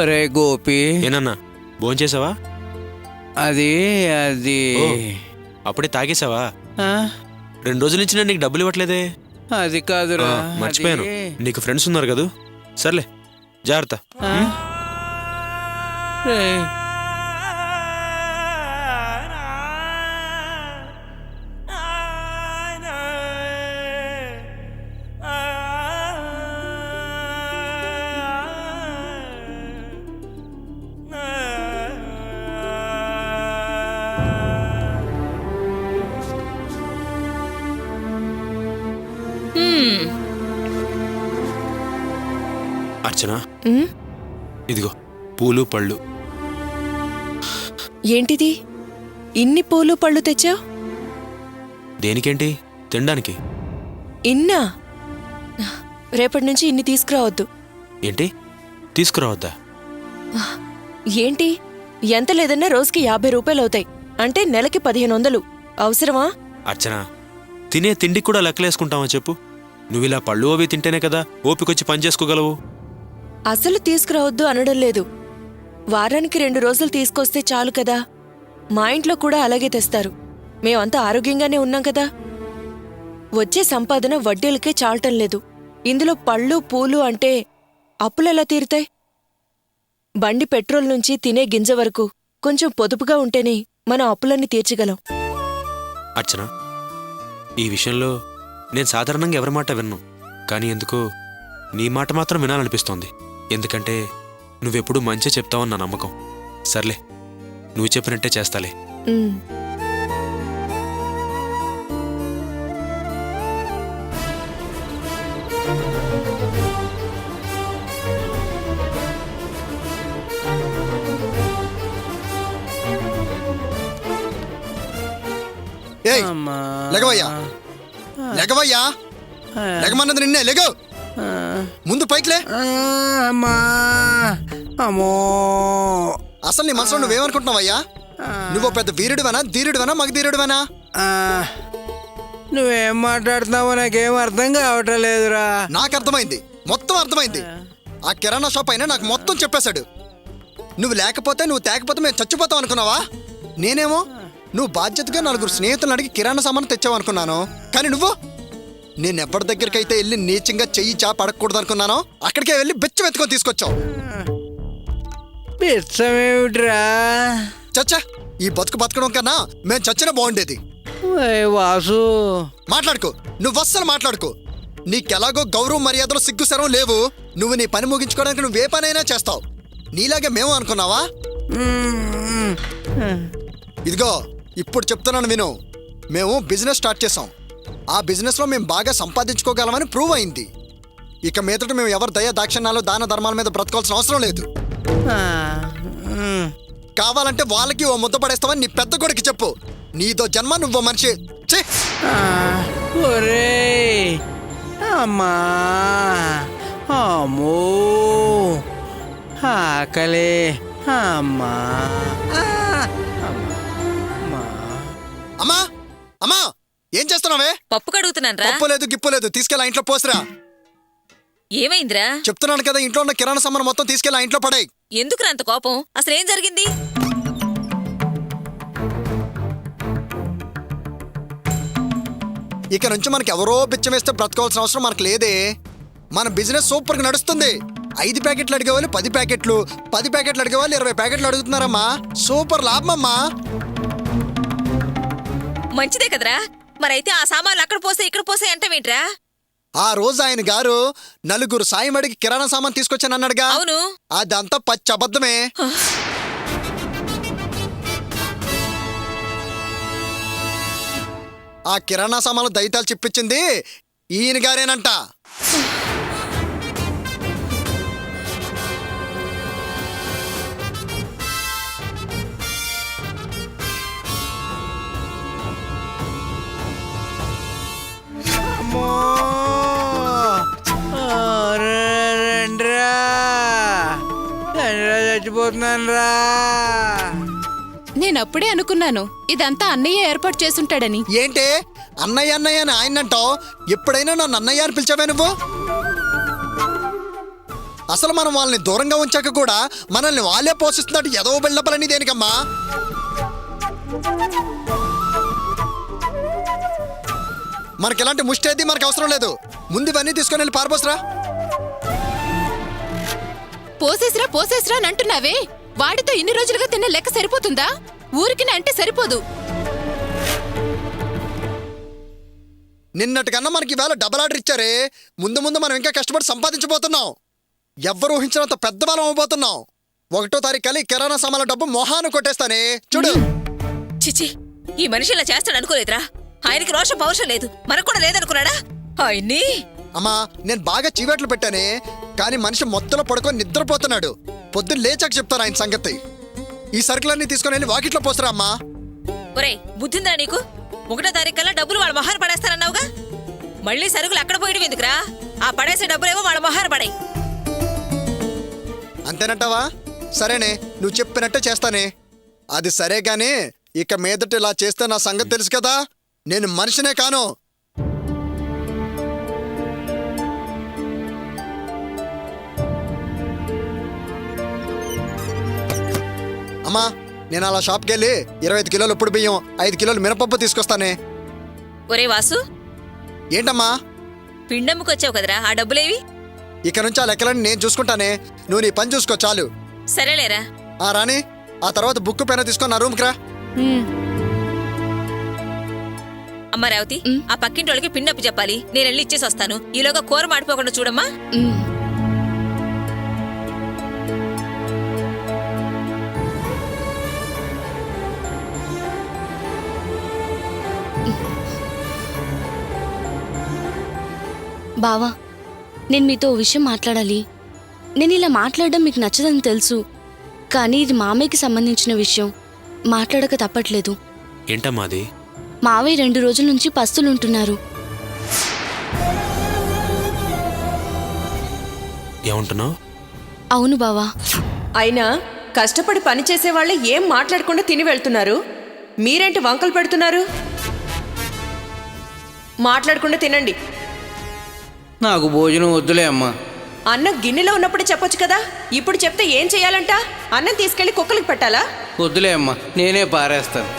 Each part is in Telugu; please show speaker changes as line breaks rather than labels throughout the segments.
అరే గోపి,
ఏనన్నా భోంచేసావా?
అది అది
అప్పుడే తాగేసావా?
ఆ,
2 రోజుల నుంచి నేను నీకు డబ్బులు ఇవ్వట్లేదే.
అది కాదురా.
మర్చిపోయాను, నీకు ఫ్రెండ్స్ ఉన్నారు కదా. సర్లే, జాగ్రత్త.
రేయ్,
అర్చన, ఇదిగో పూలు పళ్ళు.
ఏంటిది? ఇన్ని పూలు పళ్ళు తెచ్చావు?
దేనికేంటి? తినడానికి.
ఇన్నా? రేపటి నుంచి ఇన్ని తీసుకురావద్దు.
ఏంటి తీసుకురావద్దా?
ఏంటి, ఎంత లేదన్నా రోజుకి 50 రూపాయలు అవుతాయి. అంటే నెలకి 1500. అవసరమా?
అర్చన, తినే తిండి కూడా లెక్కలేసుకుంటావా చెప్పు? నువ్విలా పళ్ళు అవి తింటేనే కదా ఓపికొచ్చి పని చేసుకోగలవు.
అసలు తీసుకురావద్దు అనడం లేదు. వారానికి 2 రోజులు తీసుకొస్తే చాలు కదా. మా ఇంట్లో కూడా అలాగే తెస్తారు. మేమంతా ఆరోగ్యంగానే ఉన్నాం కదా. వచ్చే సంపాదన వడ్డీలకే చాలటం లేదు. ఇందులో పళ్ళు పూలు అంటే అప్పులెలా తీరుతాయి? బండి పెట్రోల్ నుంచి తినే గింజ వరకు కొంచెం పొదుపుగా ఉంటేనే మనం అప్పులన్నీ తీర్చగలం.
అర్చన, ఈ విషయంలో నేను సాధారణంగా ఎవరి మాట విన్ను. కానీ ఎందుకో నీ మాట మాత్రం వినాలనిపిస్తోంది. ఎందుకంటే నువ్వెప్పుడు మంచి చెప్తావని నా నమ్మకం. సర్లే, నువ్వు చెప్పినట్టే చేస్తాలే.
అమ్మా.
లెగవయ్యా, లెగవయ్యా, లెగమన్నది నిన్నే. లెగవు, ముందు పైకిలే.
అమ్మా, అమ్మో.
అసలు నీ మనసులో నువ్వేమనుకుంటున్నావయ్యా? నువ్వు పెద్ద వీరుడివనా, ధీరుడివనా, మగధీరుడివనా?
నువ్వేం మాట్లాడుతున్నావో నాకేం అర్థం కావటం లేదురా.
నాకు అర్థమైంది, మొత్తం అర్థమైంది. ఆ కిరాణా షాప్ అయినా నాకు మొత్తం చెప్పేశాడు. నువ్వు లేకపోతే, నువ్వు తేకపోతే మేము చచ్చిపోతాం అనుకున్నావా? నేనేమో నువ్వు బాధ్యతగా 4 స్నేహితులను అడిగి కిరాణా సామాను తెచ్చావు అనుకున్నాను. కానీ నువ్వు, నేను ఎవరి దగ్గరికైతే వెళ్ళి నీచంగా చెయ్యి చాప అడగకూడదు అనుకున్నానో అక్కడికే వెళ్ళి బెచ్చం ఎత్తుకొని తీసుకొచ్చావు.
బిచ్చమేమిట్రా?
చచ్చా, ఈ బతకడం కన్నా మేము చచ్చినా బాగుండేది.
వాసు,
మాట్లాడుకో, నువ్వు అస్సలు మాట్లాడుకో. నీకెలాగో గౌరవ మర్యాదలు సిగ్గు శరం లేవు. నువ్వు నీ పని ముగించుకోవడానికి నువ్వే పనైనా చేస్తావు. నీలాగే మేము అనుకున్నావా? ఇదిగో ఇప్పుడు చెప్తున్నాను విను. మేము బిజినెస్ స్టార్ట్ చేసాం. ఆ బిజినెస్లో మేము బాగా సంపాదించుకోగలమని ప్రూవ్ అయింది. ఇక మీదట మేము ఎవరి దయ దాక్షిణ్యాలు దాన ధర్మాల మీద బ్రతకాల్సిన అవసరం లేదు. కావాలంటే వాళ్ళకి ఓ ముద్ద పడేస్తామని నీ పెద్ద కొడుకు చెప్పు. నీదో జన్మ, నువ్వో మనిషి.
ఒరేయ్, అమ్మా, అమ్మో, ఆకలి, అమ్మా,
అమ్మా, అమ్మా, ఏం చేస్తున్నావే?
పప్పు కడుగుతున్నాను రా.
పప్పు లేదు, గిప్పు లేదు, తీసుకెళ్ళి ఇంట్లో పోసిరా.
ఏమైందిరా?
చెప్తున్నాను కదా, ఇంట్లో ఉన్న కిరాణా సామాను మొత్తం తీసుకెళ్ళి ఇంట్లో పడాయి.
ఎందుకురా అంత కోపం? అసలేం జరిగింది?
ఇక నుంచి మనకి ఎవరో బిచ్చం వేస్తే బ్రతకాల్సిన అవసరం మనకు లేదే. మన బిజినెస్ సూపర్ గా నడుస్తుంది. 5 ప్యాకెట్లు అడిగే వాళ్ళు 10 ప్యాకెట్లు, 10 ప్యాకెట్లు అడిగే వాళ్ళు 20 ప్యాకెట్లు అడుగుతున్నారమ్మా. సూపర్ లాభమమ్మా.
మంచిదే కదరా. మరైతే ఆ సామాన్లు అక్కడ పోసే ఇక్కడ పోసే అంటవేంట్రా?
ఆ రోజు ఆయన గారు 4 సాయం అడిగి కిరాణా సామాన్ తీసుకొచ్చానన్నాడుగా.
అవును.
అదంతా పచ్చి అబద్ధమే. ఆ కిరాణా సామాన్లు దైతాలు చిప్పించింది ఈయన గారేనంట.
చచ్చిపోతున్నాను రా.
నేనప్పుడే అనుకున్నాను ఇదంతా అన్నయ్య ఏర్పాటు చేసుంటాడని.
ఏంటే అన్నయ్య అన్నయ్య అని ఆయనంటావు? ఎప్పుడైనా నన్ను అన్నయ్య అని పిలిచావే నువ్వు? అసలు మనం వాళ్ళని దూరంగా ఉంచాక కూడా మనల్ని వాళ్ళే పోషిస్తున్నట్టు ఎదో బిళ్ళపలని దేనికమ్మా? మనకి ఎలాంటి ముష్టి అయితే మనకు అవసరం లేదు. ముందు ఇవన్నీ తీసుకొని వెళ్ళి పారపోసరా.
పోసేసిరా అని అంటున్నావే, వాడితో ఇన్ని రోజులుగా తిన్న లెక్క సరిపోతుందా? ఊరికి అంటే సరిపోదు.
నిన్నటికన్నా మనకి ఈవేళ డబల్ ఆర్డర్ ఇచ్చారే. ముందు ముందు మనం ఇంకా కష్టపడి సంపాదించబోతున్నాం. ఎవ్వరు ఊహించినంత పెద్ద బలం అవ్వబోతున్నాం. 1వ తారీఖు కల్లా కిరాణా సామాన్ల డబ్బు మొహాన్ని కొట్టేస్తానే చూడు.
చిచి, ఈ మనిషి ఇలా చేస్తాడు అనుకోలేదురా. ఆయనకి రోషం పౌరుషం లేదు, మనకు కూడా లేదనుకున్నాడా? ఆయన్ని
అమ్మా నేను బాగా చీవేట్లు పెట్టానే, కానీ మనిషి మొత్తంలో పడుకొని నిద్రపోతున్నాడు. పొద్దున్న లేచాక చెప్తాను ఆయన సంగతి. ఈ సరుకులన్నీ తీసుకొని వెళ్ళి వాకిట్లో పోసరా అమ్మా.
ఒరేయ్, బుద్ధిందా నీకు? 1వ తారీఖు కల్లా డబ్బులు వాళ్ళ మొహాన్ని పడేస్తారన్నావుగా. మళ్ళీ సరుకులు అక్కడ పోయడం ఎందుకురా? ఆ పడేసే డబ్బులేమో వాళ్ళ మొహాన్ని పడాయి.
అంతేనంటావా? సరేనే, నువ్వు చెప్పినట్టే చేస్తానే. అది సరే గానీ ఇక మీదట ఇలా చేస్తే నా సంగతి తెలుసు కదా, నేను మనిషినే కాను. అమ్మా నేను అలా షాప్కి వెళ్ళి 25 కిలోలు ఉప్పుడు బియ్యం, 5 కిలోలు మినపప్పు తీసుకొస్తానే.
ఒరే వాసు,
ఏంటమ్మా?
పిండమ్ముకొచ్చావు కదరా, ఆ డబ్బులేవి?
ఇక నుంచి ఆ లెక్కలన్నీ నేను చూసుకుంటానే, నువ్వు నీ పని చూసుకో చాలు.
సరేలేరా.
ఆ రాణి, ఆ తర్వాత బుక్ పెన్ తీసుకొని నా రూమ్కి రా.
అమ్మ రేవతి, ఆ పక్కింటి వాళ్ళకి పిండప్పు చెప్పాలి. నేను వెళ్ళి ఇచ్చేసి వస్తాను. ఈలోగా కూర మాడిపోకుండా చూడమ్మా.
బావా, నేను మీతో ఓ విషయం మాట్లాడాలి. నేను ఇలా మాట్లాడడం మీకు నచ్చదని తెలుసు, కానీ ఇది మామయ్యకి సంబంధించిన విషయం. మాట్లాడక తప్పట్లేదు.
ఏంటమ్మా అది?
మావయ్య 2 రోజుల నుంచి పస్తులుంటున్నారు.
ఏమంటున్నావు?
అవును బావా.
అయినా కష్టపడి పనిచేసే వాళ్ళే ఏం మాట్లాడకుండా తిని వెళ్తున్నారు. మీరేంటి వంకలు పెడుతున్నారు? మాట్లాడకుండా తినండి.
నాకు భోజనం వద్దులే అమ్మా.
అన్నం గిన్నెలో ఉన్నప్పుడు చెప్పొచ్చు కదా, ఇప్పుడు చెప్తే ఏం చేయాలంట? అన్నం తీసుకెళ్లి కుక్కలకు పెట్టాలా?
వద్దులే అమ్మా, నేనే పారేస్తాను.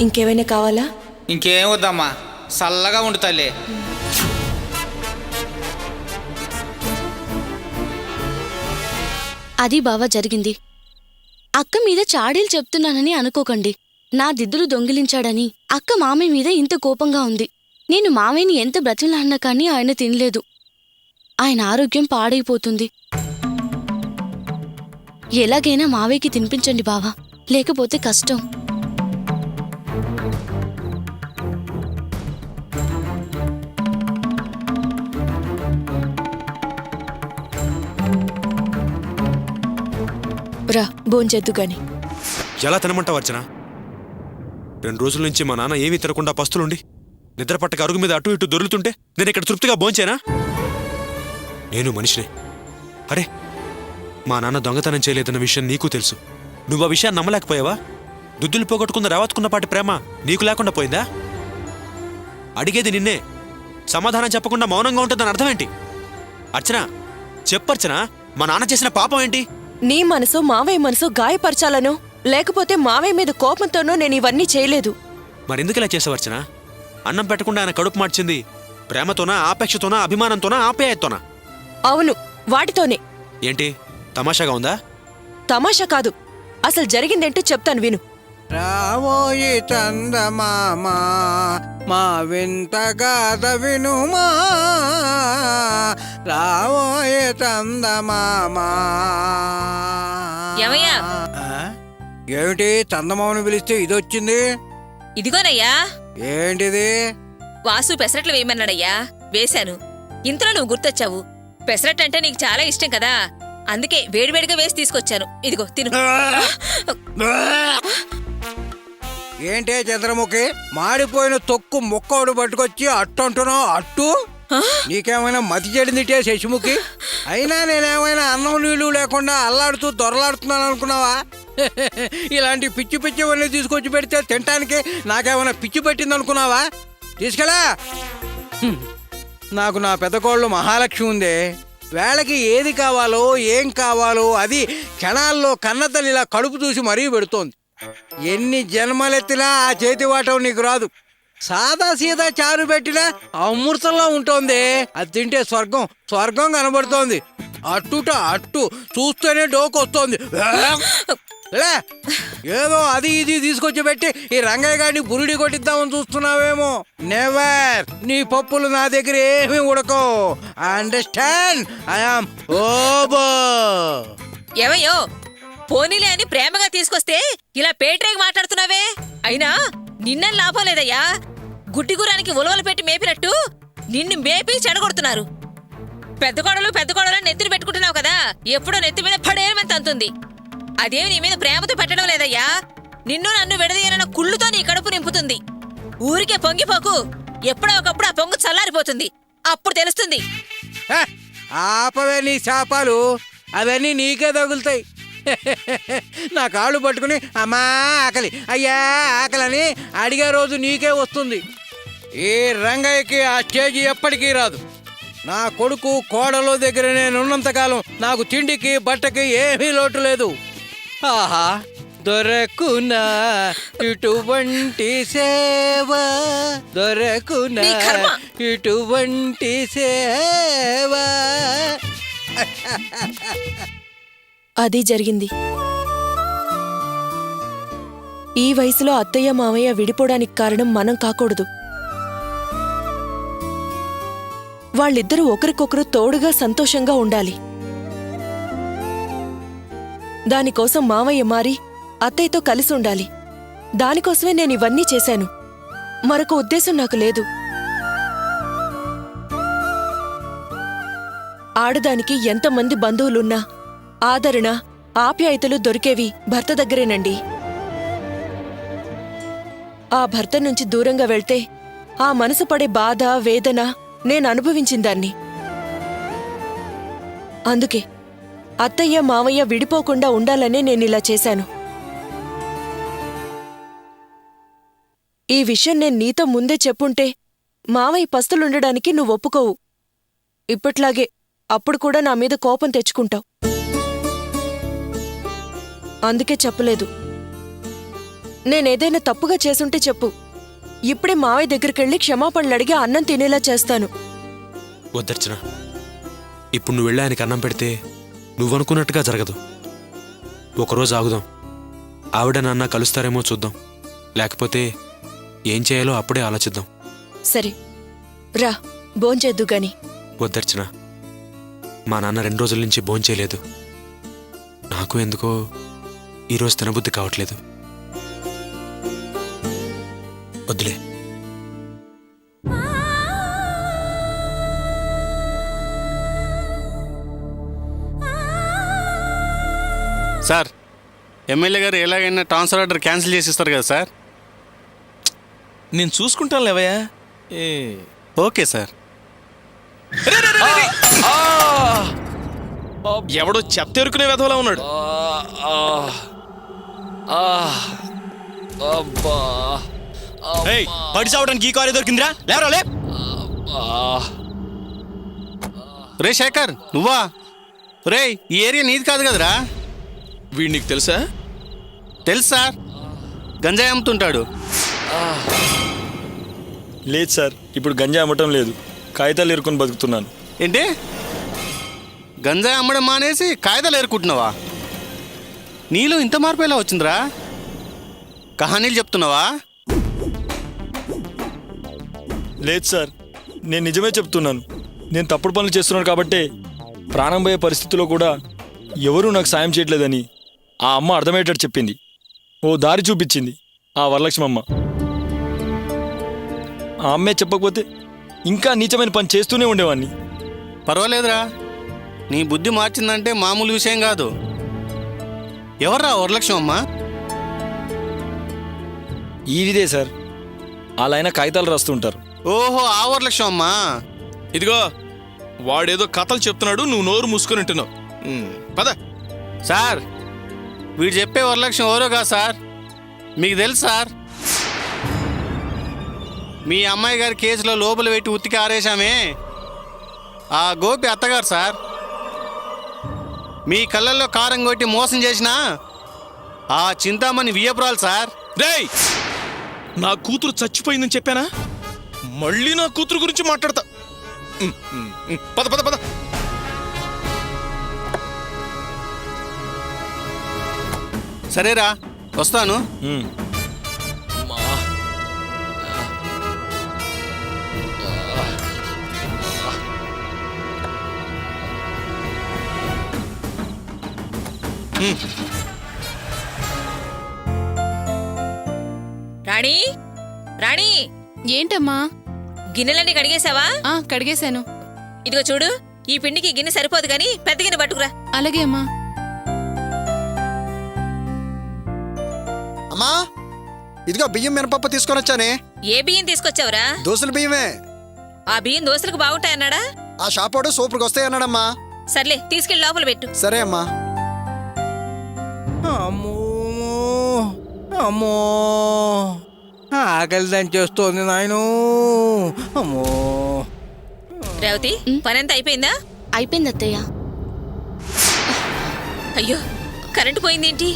ఇంకేమైనా కావాలా?
ఇంకేం వద్దమ్మా, చల్లగా ఉండు తల్లి.
అది బావా జరిగింది. అక్క మీద చాడీలు చెప్తున్నానని అనుకోకండి. నా దిద్దులు దొంగిలించాడని అక్క మామయ్య మీద ఇంత కోపంగా ఉంది. నేను మామయ్యని ఎంత బ్రతిమలాడినా కానీ ఆయన తినలేదు. ఆయన ఆరోగ్యం పాడైపోతుంది. ఎలాగైనా మావయ్యకి తినిపించండి బావా, లేకపోతే కష్టం.
రా భోంచేద్దు గాని.
ఎలా తినమంటావు అర్చన? 2 రోజుల నుంచి మా నాన్న ఏమీ తినకుండా పస్తులుండి నిద్రపట్టక అరుగు మీద అటు ఇటు దొరుకుతుంటే నేను ఇక్కడ తృప్తిగా భోంచేనా? నేను మనిషినే. అరే, మా నాన్న దొంగతనం చేయలేదన్న విషయం నీకు తెలుసు. నువ్వు ఆ విషయాన్ని నమ్మలేకపోయావా? దుద్దులు పోగొట్టుకున్న రావత్కున్నపాటి ప్రేమ నీకు లేకుండా పోయిందా? అడిగేది నిన్నే, సమాధానం చెప్పకుండా మౌనంగా ఉంటుందని అర్థమేంటి? అర్చన చెప్పర్చన, మా నాన్న చేసిన పాపం ఏంటి?
నీ మనసు మావయ్య మనసు గాయపరచాలనో లేకపోతే మావయ్య మీద కోపంతోనో నేను ఇవన్నీ చేయలేదు.
మరెందుకు ఇలా చేసావర్చన? అన్నం పెట్టకుండా ఆయన కడుపు మార్చింది ప్రేమతోనా, ఆపేక్షతోనా, అభిమానంతోనా, ఆప్యాయతోనా?
అవును, వాటితోనే.
ఏంటి తమాషాగా ఉందా?
తమాషా కాదు, అసలు జరిగిందేంటో చెప్తాను విను.
రావోయి చందమామా, మా వింత గాథ వినుమా. రావోయి చందమామా.
ఏమయ్యా?
ఏమిటి చందమామను పిలిస్తే ఇదొచ్చింది?
ఇదిగోనయ్యా.
ఏంటిది?
వాసు పెసరట్లు వేయమన్నాడయ్యా, వేశాను. ఇంతలో నువ్వు గుర్తొచ్చావు. పెసరట్ అంటే నీకు చాలా ఇష్టం కదా, అందుకే వేడివేడిగా వేసి తీసుకొచ్చాను. ఇదిగో తిను.
ఏంటే చంద్రముఖి, మాడిపోయిన తొక్కు ముక్కడు పట్టుకొచ్చి అట్టు అంటున్నావు? అట్టు నీకేమైనా మతి చెడిందిటే శశిముఖి? అయినా నేనేమైనా అన్నం నీళ్ళు లేకుండా అల్లాడుతూ దొరలాడుతున్నాను అనుకున్నావా? ఇలాంటి పిచ్చి పిచ్చివన్నీ తీసుకొచ్చి పెడితే తినటానికి నాకేమైనా పిచ్చి పెట్టింది అనుకున్నావా? తీసుకెళ్ళా. నాకు నా పెద్ద కోళ్ళు మహాలక్ష్మి ఉందే. వేళకి ఏది కావాలో ఏం కావాలో అది క్షణాల్లో కన్నతల్లి ఇలా కడుపు చూసి మరీ పెడుతోంది. ఎన్ని జన్మలెత్తినా ఆ చేతి వాటం నీకు రాదు. సాదా సీదా చారు పెట్టినా అమృతంలో ఉంటుంది. అది తింటే స్వర్గం స్వర్గం కనబడుతోంది. అట్టుట అట్టు చూస్తేనే డోకొస్తోంది. లే, ఏదో అది ఇది తీసుకొచ్చి పెట్టి ఈ రంగయ్య గారిని బురుడి కొట్టిద్దామని చూస్తున్నావేమో. నెవర్. నీ పప్పులు నా దగ్గర ఏమీ ఉడకో. అండర్స్టాండ్? ఐఆమ్ ఓబో.
ఏవయ్యో, పోనీలే అని ప్రేమగా తీసుకొస్తే ఇలా పేట్రేగి మాట్లాడుతున్నావే? అయినా నిన్నని లాభం లేదయ్యా. గుడ్డిగురానికి ఉలవలు పెట్టి మేపినట్టు నిన్ను మేపి చెడగొడుతున్నారు. పెద్ద కోడలు నెత్తిని పెట్టుకుంటున్నావు కదా, ఎప్పుడో నెత్తి మీద పడేయమని తంతుంది. అదేమి నీ మీద ప్రేమతో పెట్టడం లేదయ్యా. నిన్ను నన్ను విడదీయాలన్న కుళ్ళుతో నీ కడుపు నింపుతుంది. ఊరికే పొంగిపోకు. ఎప్పుడో ఒకప్పుడు ఆ పొంగు చల్లారిపోతుంది. అప్పుడు తెలుస్తుంది.
హ, ఆపవే నీ శాపాలు. అవన్నీ నీకే తగులుతాయి. నా కాళ్ళు పట్టుకుని అమ్మా ఆకలి, అయ్యా ఆకలని అడిగే రోజు నీకే వస్తుంది. ఈ రంగయ్యకి ఆ స్టేజీ ఎప్పటికీ రాదు. నా కొడుకు కోడలో దగ్గర నేనున్నంతకాలం నాకు తిండికి బట్టకి ఏమీ లోటు లేదు. ఆహా, దొరకునా ఇటువంటి సేవ, దొరకునా
నీ కర్మ.
ఇటువంటి సేవ.
అది జరిగింది. ఈ వయసులో అత్తయ్య మావయ్య విడిపోవడానికి కారణం మనం కాకూడదు. వాళ్ళిద్దరూ ఒకరికొకరు తోడుగా సంతోషంగా ఉండాలి. దానికోసం మావయ్య మారి అత్తయ్యతో కలిసి ఉండాలి. దానికోసమే నేను ఇవన్నీ చేశాను. మరొక ఉద్దేశం నాకు లేదు. ఆడదానికి ఎంతమంది బంధువులున్నా ఆదరణ ఆప్యాయతలు దొరికేవి భర్త దగ్గరేనండి. ఆ భర్త నుంచి దూరంగా వెళ్తే ఆ మనసు పడే బాధ వేదన నేను అనుభవించిందాన్ని. అందుకే అత్తయ్య మావయ్య విడిపోకుండా ఉండాలనే నేనిలా చేశాను. ఈ విషయం నేను నీతో ముందే చెప్పుంటే మావయ్య పస్తులుండడానికి నువ్వు ఒప్పుకోవు. ఇప్పట్లాగే అప్పుడు కూడా నా మీద కోపం తెచ్చుకుంటావు. అందుకే చెప్పలేదు. నేనేదైనా తప్పుగా చేసుంటే చెప్పు. ఇప్పుడే మావయ్య దగ్గరికెళ్ళి క్షమాపణలు అడిగి అన్నం తినేలా చేస్తాను.
వద్దర్చన, ఇప్పుడు నువ్వు వెళ్ళి ఆయనకి అన్నం పెడితే నువ్వనుకున్నట్టుగా జరగదు. ఒకరోజు ఆగుదాం. ఆవిడ నాన్న కలుస్తారేమో చూద్దాం. లేకపోతే ఏం చేయాలో అప్పుడే ఆలోచిద్దాం.
సరే రా, భోంచేద్దు గాని.
వద్దర్చన, మా నాన్న 2 రోజుల నుంచి భోంచేయలేదు. నాకు ఎందుకో ఈరోజు తినబుద్ధి కావట్లేదు. వద్దులే.
సార్, ఎమ్మెల్యే గారు ఎలాగైనా ట్రాన్స్ఫర్ ఆర్డర్ క్యాన్సిల్ చేసి ఇస్తారు కదా సార్?
నేను చూసుకుంటాను లేవయ్యా.
Okay sir.
ఎవడో చెత్త ఎరుకునే వెధవలా ఉన్నాడు.
పడి చావడానికి ఈ కారు దొరికిందిరా. లేవరా లే. రే శేఖర్, నువ్వా? రే, ఈ ఏరియా నీది కాదు కదరా.
వీడు నీకు తెలుసా?
తెలుసు సార్, గంజాయి అమ్ముతుంటాడు.
లేదు సార్, ఇప్పుడు గంజాయి అమ్మటం లేదు, కాగితాలు ఏరుకొని బతుకుతున్నాను.
ఏంటి, గంజాయి అమ్మడం మానేసి కాగితాలు ఏరుకుంటున్నావా? నీలో ఇంత మార్పు ఎలా వచ్చిందిరా? కహానీలు చెప్తున్నావా?
లేదు సార్, నేను నిజమే చెప్తున్నాను. నేను తప్పుడు పనులు చేస్తున్నాను కాబట్టే ప్రాణం పోయే పరిస్థితిలో కూడా ఎవరూ నాకు సాయం చేయట్లేదని ఆ అమ్మ అర్థమయ్యేటట్టు చెప్పింది. ఓ దారి చూపించింది ఆ వరలక్ష్మమ్మ. ఆ అమ్మే చెప్పకపోతే ఇంకా నీచమైన పని చేస్తూనే ఉండేవాడిని.
పర్వాలేదురా, నీ బుద్ధి మార్చిందంటే మామూలు విషయం కాదు. ఎవర్రా వరలక్ష్మమ్మ?
ఈవిదే సార్, వాళ్ళైనా కాగితాలు రాస్తుంటారు.
ఓహో, ఆ వరలక్ష్మమ్మ.
ఇదిగో వాడేదో కథలు చెప్తున్నాడు, నువ్వు నోరు మూసుకొని ఉంటున్నావు. పద.
సార్ వీడు చెప్పే వరలక్ష్మి ఎవరో కాదు సార్, మీకు తెలుసు సార్. మీ అమ్మాయి గారి కేసులో లోపల పెట్టి ఉతికి ఆరేశామే ఆ గోపి అత్తగారు సార్. మీ కళ్ళల్లో కారం కొట్టి మోసం చేసిన ఆ చింతామణి వియ్యపురాలు సార్.
రేయ్, నా కూతురు చచ్చిపోయిందని చెప్పానా? మళ్ళీ నా కూతురు గురించి మాట్లాడతా. పద పద పద.
సరేరా వస్తాను.
రాణి, రాణి,
ఏంటమ్మా?
గిన్నెలన్నీ కడిగేశావా?
కడిగేశాను.
ఇదిగో చూడు, ఈ పిండికి గిన్నె సరిపోదు గాని పెద్ద గిన్నె పట్టుకురా.
అలాగే అమ్మా.
అమ్మా ఇదిగో బియ్యం మినపప్పు తీసుకొని వచ్చానే.
ఏ బియ్యం తీసుకొచ్చావురా?
దోశల బియ్యమే.
ఆ బియ్యం దోశలకు బాగుంటాయన్నాడా?
ఆ షాపోడు సూపర్కి వస్తాయన్నాడమ్మా.
సర్లే, తీసుకెళ్లి లోపల పెట్టు.
సరే అమ్మా.
అమ్మో అమ్మో, ఆకలి దంచేస్తోంది నాయను. అమ్మో.
రేవతి, పనంతా అయిపోయిందా?
అయిపోయింది అత్తయ్య.
అయ్యో, కరెంటు పోయిందేంటి?